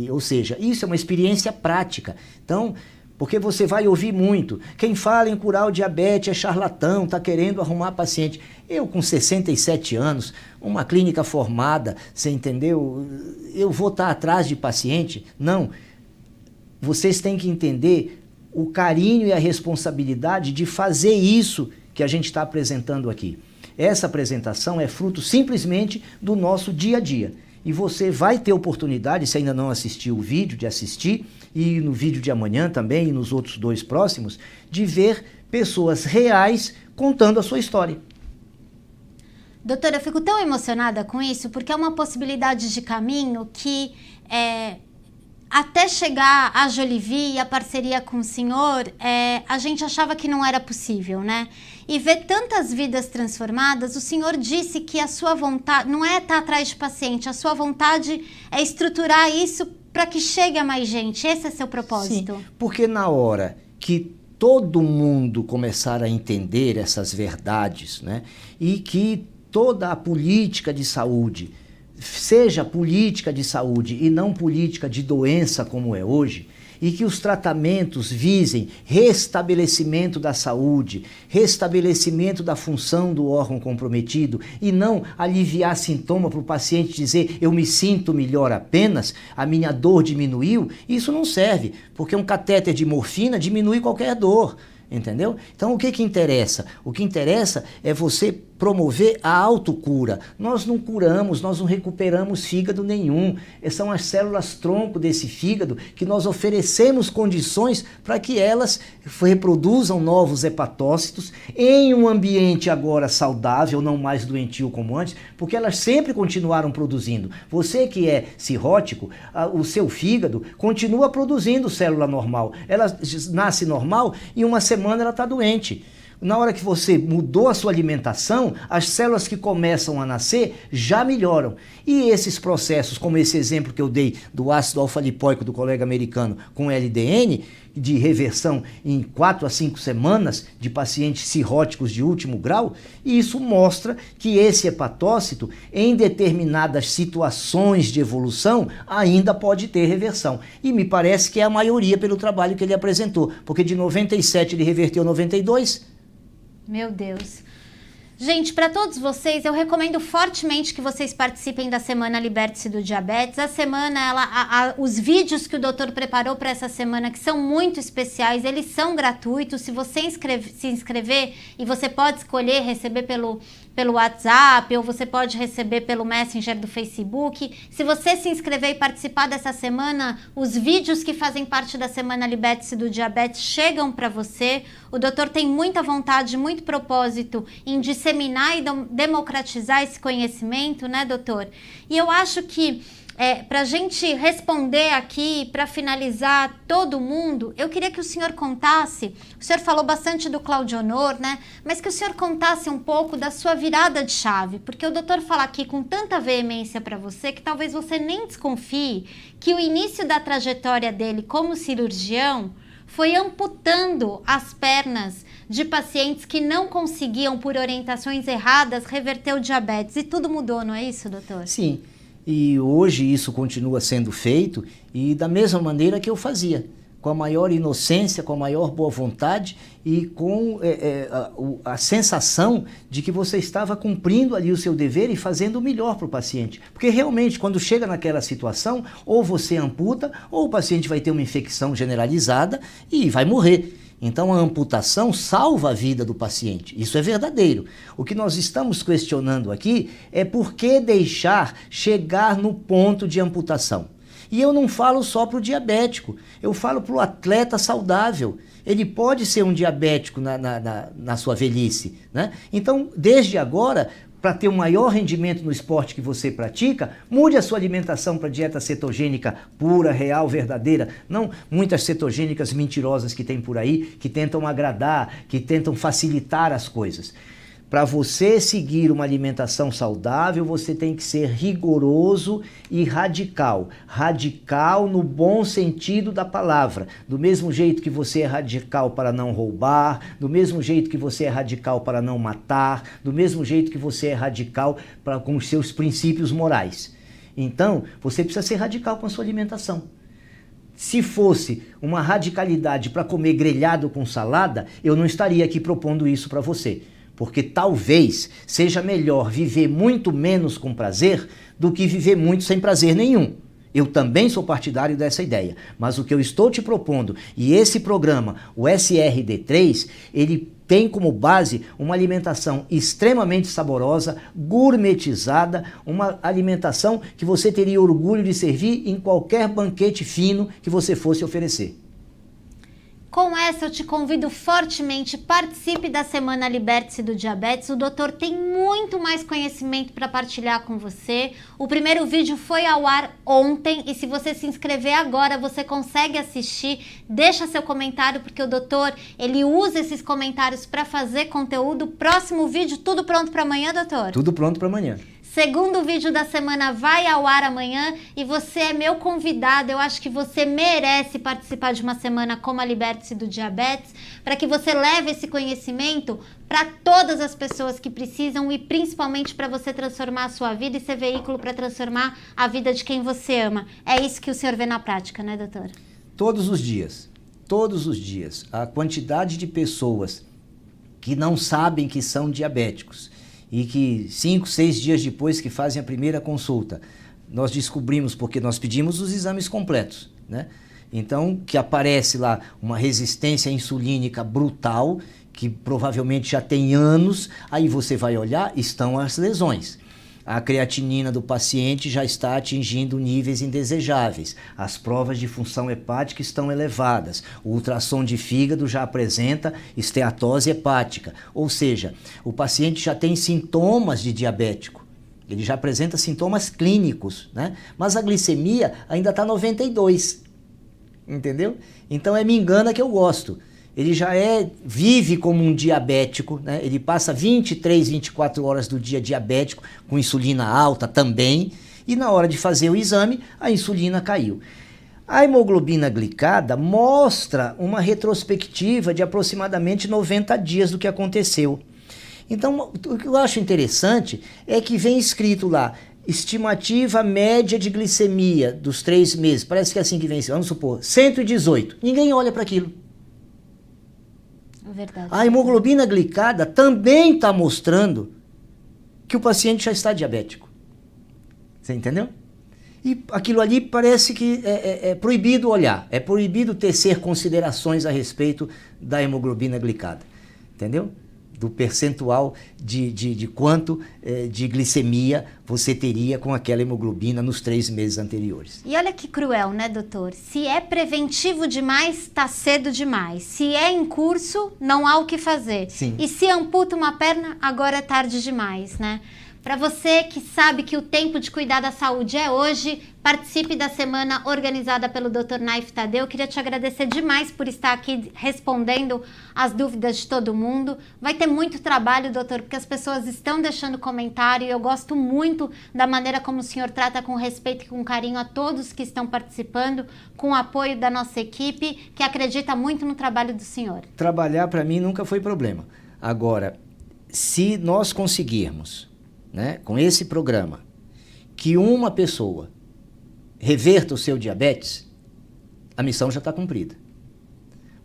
Ou seja, isso é uma experiência prática. Então, porque você vai ouvir muito, quem fala em curar o diabetes é charlatão, está querendo arrumar paciente. Eu com 67 anos, uma clínica formada, você entendeu? Eu vou estar atrás de paciente? Não. Vocês têm que entender o carinho e a responsabilidade de fazer isso que a gente está apresentando aqui. Essa apresentação é fruto simplesmente do nosso dia a dia. E você vai ter oportunidade, se ainda não assistiu o vídeo, de assistir, e no vídeo de amanhã também, e nos outros 2 próximos, de ver pessoas reais contando a sua história. Doutora, eu fico tão emocionada com isso, porque é uma possibilidade de caminho que, até chegar a Jolivie e a parceria com o senhor, a gente achava que não era possível, né? E ver tantas vidas transformadas, o senhor disse que a sua vontade não é estar atrás de paciente, a sua vontade é estruturar isso para que chegue a mais gente. Esse é seu propósito? Sim, porque na hora que todo mundo começar a entender essas verdades, né, e que toda a política de saúde seja política de saúde e não política de doença como é hoje, e que os tratamentos visem restabelecimento da saúde, restabelecimento da função do órgão comprometido e não aliviar sintoma para o paciente dizer eu me sinto melhor apenas, a minha dor diminuiu, isso não serve, porque um catéter de morfina diminui qualquer dor. Entendeu? Então o que interessa? O que interessa é você promover a autocura. Nós não curamos, nós não recuperamos fígado nenhum. São as células tronco desse fígado que nós oferecemos condições para que elas reproduzam novos hepatócitos em um ambiente agora saudável, não mais doentio como antes, porque elas sempre continuaram produzindo. Você que é cirrótico, o seu fígado continua produzindo célula normal. Ela nasce normal e uma semana ela está doente. Na hora que você mudou a sua alimentação, as células que começam a nascer já melhoram. E esses processos, como esse exemplo que eu dei do ácido alfa-lipóico do colega americano com LDN, de reversão em 4 a 5 semanas de pacientes cirróticos de último grau, e isso mostra que esse hepatócito, em determinadas situações de evolução, ainda pode ter reversão. E me parece que é a maioria pelo trabalho que ele apresentou, porque de 97 ele reverteu 92. Meu Deus. Gente, para todos vocês, eu recomendo fortemente que vocês participem da Semana Liberte-se do Diabetes. A semana, os vídeos que o doutor preparou para essa semana, que são muito especiais, eles são gratuitos. Se você se inscrever, e você pode escolher receber pelo WhatsApp, ou você pode receber pelo Messenger do Facebook. Se você se inscrever e participar dessa semana, os vídeos que fazem parte da Semana Liberte-se do Diabetes chegam para você. O doutor tem muita vontade, muito propósito em disseminar e democratizar esse conhecimento, né, doutor? E eu acho que para a gente responder aqui, para finalizar todo mundo, eu queria que o senhor contasse, o senhor falou bastante do Claudionor, né? Mas que o senhor contasse um pouco da sua virada de chave, porque o doutor fala aqui com tanta veemência para você que talvez você nem desconfie que o início da trajetória dele como cirurgião foi amputando as pernas de pacientes que não conseguiam, por orientações erradas, reverter o diabetes. E tudo mudou, não é isso, doutor? Sim. E hoje isso continua sendo feito e da mesma maneira que eu fazia, com a maior inocência, com a maior boa vontade e com a sensação de que você estava cumprindo ali o seu dever e fazendo o melhor para o paciente. Porque realmente, quando chega naquela situação, ou você amputa, ou o paciente vai ter uma infecção generalizada e vai morrer. Então a amputação salva a vida do paciente, isso é verdadeiro. O que nós estamos questionando aqui é por que deixar chegar no ponto de amputação. E eu não falo só para o diabético, eu falo para o atleta saudável. Ele pode ser um diabético na sua velhice, né? Então, desde agora, para ter um maior rendimento no esporte que você pratica, mude a sua alimentação para dieta cetogênica pura, real, verdadeira. Não muitas cetogênicas mentirosas que tem por aí, que tentam agradar, que tentam facilitar as coisas. Para você seguir uma alimentação saudável, você tem que ser rigoroso e radical. Radical no bom sentido da palavra. Do mesmo jeito que você é radical para não roubar, do mesmo jeito que você é radical para não matar, do mesmo jeito que você é radical com os seus princípios morais. Então, você precisa ser radical com a sua alimentação. Se fosse uma radicalidade para comer grelhado com salada, eu não estaria aqui propondo isso para você. Porque talvez seja melhor viver muito menos com prazer do que viver muito sem prazer nenhum. Eu também sou partidário dessa ideia, mas o que eu estou te propondo, e esse programa, o SRD3, ele tem como base uma alimentação extremamente saborosa, gourmetizada, uma alimentação que você teria orgulho de servir em qualquer banquete fino que você fosse oferecer. Com essa, eu te convido fortemente, participe da Semana Liberte-se do Diabetes. O doutor tem muito mais conhecimento para partilhar com você. O primeiro vídeo foi ao ar ontem e se você se inscrever agora, você consegue assistir. Deixa seu comentário, porque o doutor, ele usa esses comentários para fazer conteúdo. Próximo vídeo, tudo pronto para amanhã, doutor? Tudo pronto para amanhã. Segundo vídeo da semana vai ao ar amanhã e você é meu convidado. Eu acho que você merece participar de uma semana como a Liberte-se do Diabetes, para que você leve esse conhecimento para todas as pessoas que precisam e principalmente para você transformar a sua vida e ser veículo para transformar a vida de quem você ama. É isso que o senhor vê na prática, né, doutor? Todos os dias, a quantidade de pessoas que não sabem que são diabéticos e que 5, 6 dias depois que fazem a primeira consulta, nós descobrimos, porque nós pedimos os exames completos, né? Então, que aparece lá uma resistência insulínica brutal, que provavelmente já tem anos, aí você vai olhar, estão as lesões. A creatinina do paciente já está atingindo níveis indesejáveis. As provas de função hepática estão elevadas. O ultrassom de fígado já apresenta esteatose hepática. Ou seja, o paciente já tem sintomas de diabético. Ele já apresenta sintomas clínicos, né? Mas a glicemia ainda está 92. Entendeu? Então me engana que eu gosto. ele já vive como um diabético, né? Ele passa 23, 24 horas do dia diabético, com insulina alta também, e na hora de fazer o exame, a insulina caiu. A hemoglobina glicada mostra uma retrospectiva de aproximadamente 90 dias do que aconteceu. Então, o que eu acho interessante é que vem escrito lá, estimativa média de glicemia dos 3 meses. Parece que é assim que vem, vamos supor, 118. Ninguém olha para aquilo. Verdade. A hemoglobina glicada também está mostrando que o paciente já está diabético. Você entendeu? E aquilo ali parece que é proibido olhar, é proibido tecer considerações a respeito da hemoglobina glicada. Entendeu? Do percentual de quanto de glicemia você teria com aquela hemoglobina nos 3 meses anteriores. E olha que cruel, né, doutor? Se é preventivo demais, está cedo demais. Se é em curso, não há o que fazer. Sim. E se amputa uma perna, agora é tarde demais, né? Para você que sabe que o tempo de cuidar da saúde é hoje, participe da semana organizada pelo Dr. Naif Tadeu. Eu queria te agradecer demais por estar aqui respondendo as dúvidas de todo mundo. Vai ter muito trabalho, doutor, porque as pessoas estão deixando comentário. Eu gosto muito da maneira como o senhor trata com respeito e com carinho a todos que estão participando, com o apoio da nossa equipe, que acredita muito no trabalho do senhor. Trabalhar para mim nunca foi problema. Agora, se nós conseguirmos, né, com esse programa, que uma pessoa reverta o seu diabetes, a missão já está cumprida.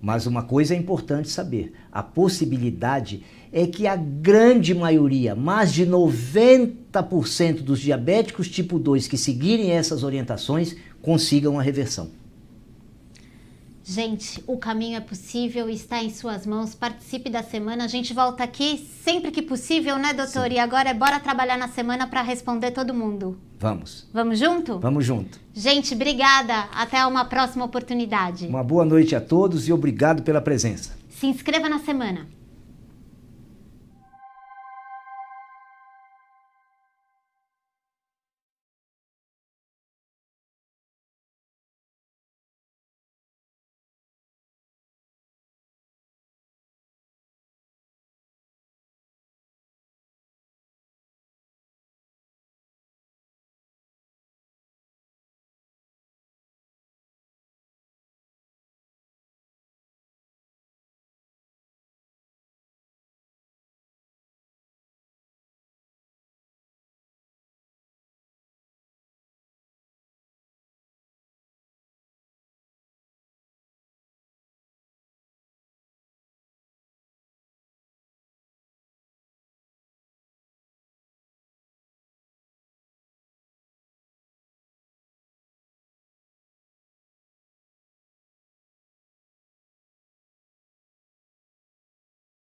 Mas uma coisa é importante saber, a possibilidade é que a grande maioria, mais de 90% dos diabéticos tipo 2 que seguirem essas orientações, consigam a reversão. Gente, o caminho é possível, está em suas mãos, participe da semana, a gente volta aqui sempre que possível, né, doutor? Sim. E agora bora trabalhar na semana para responder todo mundo. Vamos. Vamos junto? Vamos junto. Gente, obrigada, até uma próxima oportunidade. Uma boa noite a todos e obrigado pela presença. Se inscreva na semana.